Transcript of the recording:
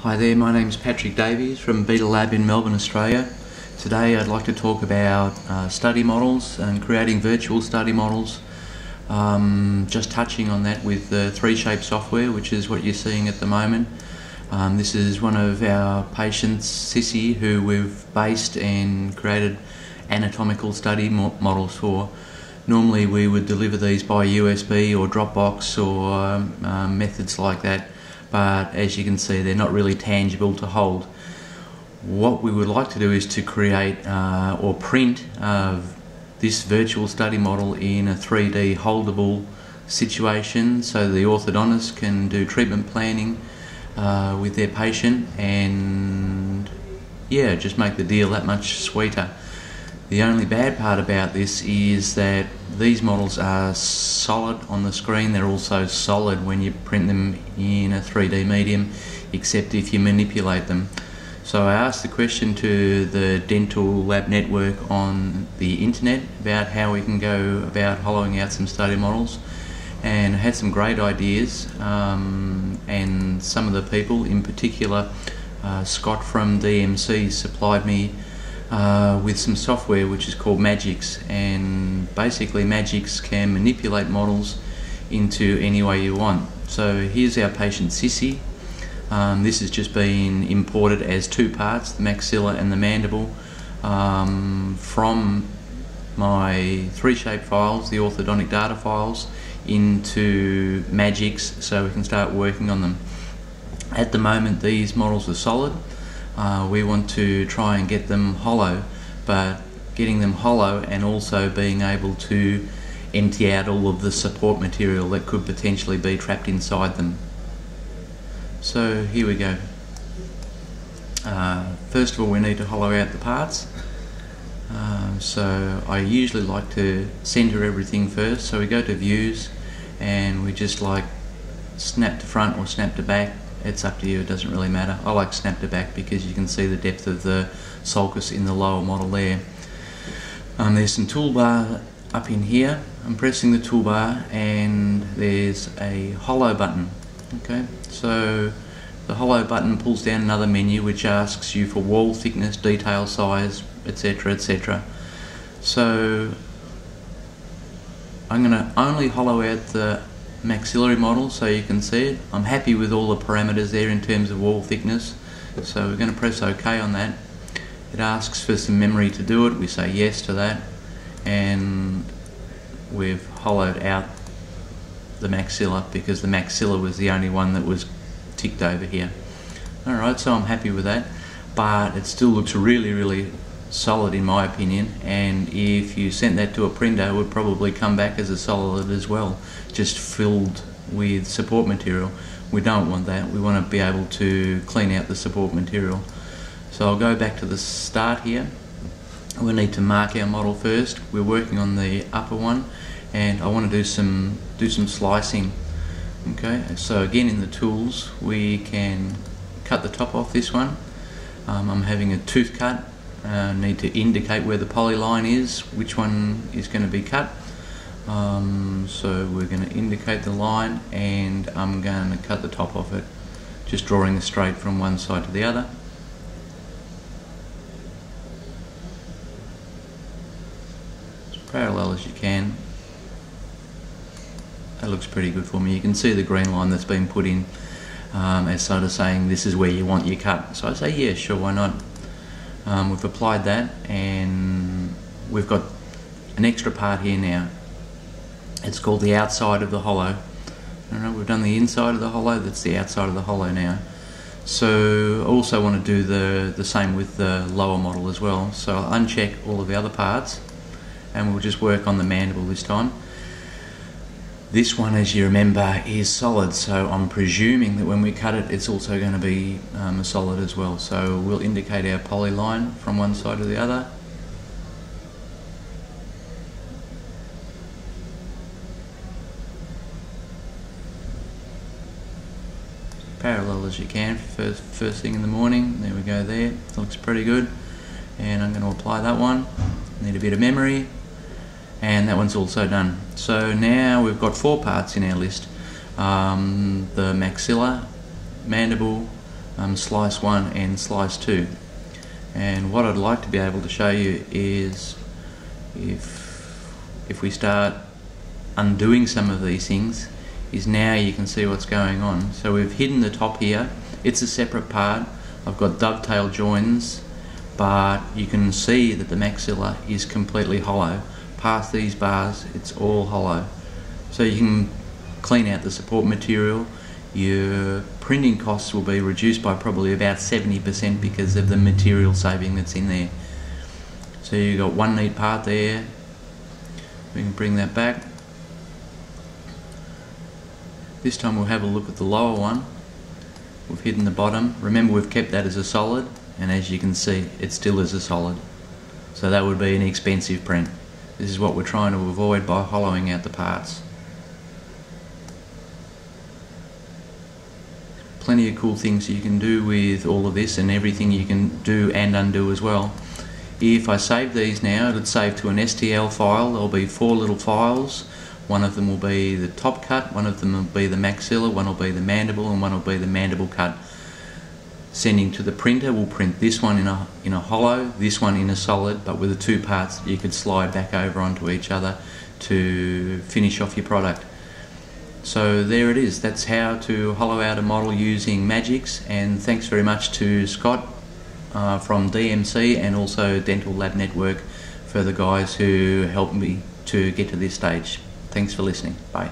Hi there, my name's Patrick Davies from Beta Lab in Melbourne, Australia. Today I'd like to talk about study models and creating virtual study models. Just touching on that with the 3Shape software, which is what you're seeing at the moment. This is one of our patients, Sissy, who we've based and created anatomical study models for. Normally we would deliver these by USB or Dropbox or methods like that. But as you can see, they're not really tangible to hold. What we would like to do is to create or print this virtual study model in a 3D holdable situation so the orthodontist can do treatment planning with their patient and just make the deal that much sweeter. The only bad part about this is that these models are solid on the screen. They're also solid when you print them in a 3D medium, except if you manipulate them. So I asked the question to the Dental Lab Network on the internet about how we can go about hollowing out some study models, and I had some great ideas, and some of the people, in particular Scott from DMC, supplied me with some software which is called Magix, and basically Magix can manipulate models into any way you want. So here's our patient Sissy. This has just been imported as two parts, the maxilla and the mandible, from my 3Shape files, the orthodontic data files, into Magix so we can start working on them. At the moment these models are solid. We want to try and get them hollow, but getting them hollow and also being able to empty out all of the support material that could potentially be trapped inside them. So here we go. First of all, we need to hollow out the parts. So I usually like to center everything first, so we go to views and we just like snap to front or snap to back. It's up to you, it doesn't really matter. I like snap to back because you can see the depth of the sulcus in the lower model there. There's some toolbar up in here. I'm pressing the toolbar and there's a hollow button. Okay, so the hollow button pulls down another menu which asks you for wall thickness, detail size, etc, etc. So I'm going to only hollow out the maxillary model so you can see it. I'm happy with all the parameters there in terms of wall thickness, so we're going to press OK on that. It asks for some memory to do it. We say yes to that, and we've hollowed out the maxilla because the maxilla was the only one that was ticked over here. Alright, so I'm happy with that, but it still looks really solid in my opinion, and if you sent that to a printer it would probably come back as a solid as well, just filled with support material. We don't want that. We want to be able to clean out the support material. So I'll go back to the start here. We need to mark our model first. We're working on the upper one and I want to do some slicing. Okay, so again in the tools we can cut the top off this one. I'm having a tooth cut. Need to indicate where the polyline is, which one is going to be cut. So we're going to indicate the line and I'm going to cut the top off it, just drawing a straight from one side to the other. As parallel as you can. That looks pretty good for me. You can see the green line that's been put in as sort of saying this is where you want your cut. So I say yeah, sure, why not. We've applied that and we've got an extra part here now. It's called the outside of the hollow. Alright, we've done the inside of the hollow, that's the outside of the hollow now. So I also want to do the same with the lower model as well. So I'll uncheck all of the other parts and we'll just work on the mandible this time. This one, as you remember, is solid, so I'm presuming that when we cut it, it's also going to be a solid as well. So we'll indicate our polyline from one side to the other. Parallel as you can, first thing in the morning. There we go there, it looks pretty good. And I'm going to apply that one. Need a bit of memory. And that one's also done. So now we've got 4 parts in our list. The maxilla, mandible, slice 1 and slice 2. And what I'd like to be able to show you is if we start undoing some of these things, is now you can see what's going on. So we've hidden the top here, it's a separate part. I've got dovetail joins, but you can see that the maxilla is completely hollow. Past these bars it's all hollow. So you can clean out the support material. Your printing costs will be reduced by probably about 70% because of the material saving that's in there. So you've got one neat part there. We can bring that back. This time we'll have a look at the lower one. We've hidden the bottom. Remember, we've kept that as a solid, and as you can see it still is a solid. So that would be an expensive print. This is what we're trying to avoid by hollowing out the parts. Plenty of cool things you can do with all of this, and everything you can do and undo as well. If I save these now, it'll save to an STL file. There'll be 4 little files. One of them will be the top cut, one of them will be the maxilla, one will be the mandible, and one will be the mandible cut. Sending to the printer, we'll print this one in a hollow, this one in a solid, but with the 2 parts you could slide back over onto each other to finish off your product. So there it is. That's how to hollow out a model using Magics, and thanks very much to Scott from DMC and also Dental Lab Network for the guys who helped me to get to this stage. Thanks for listening. Bye.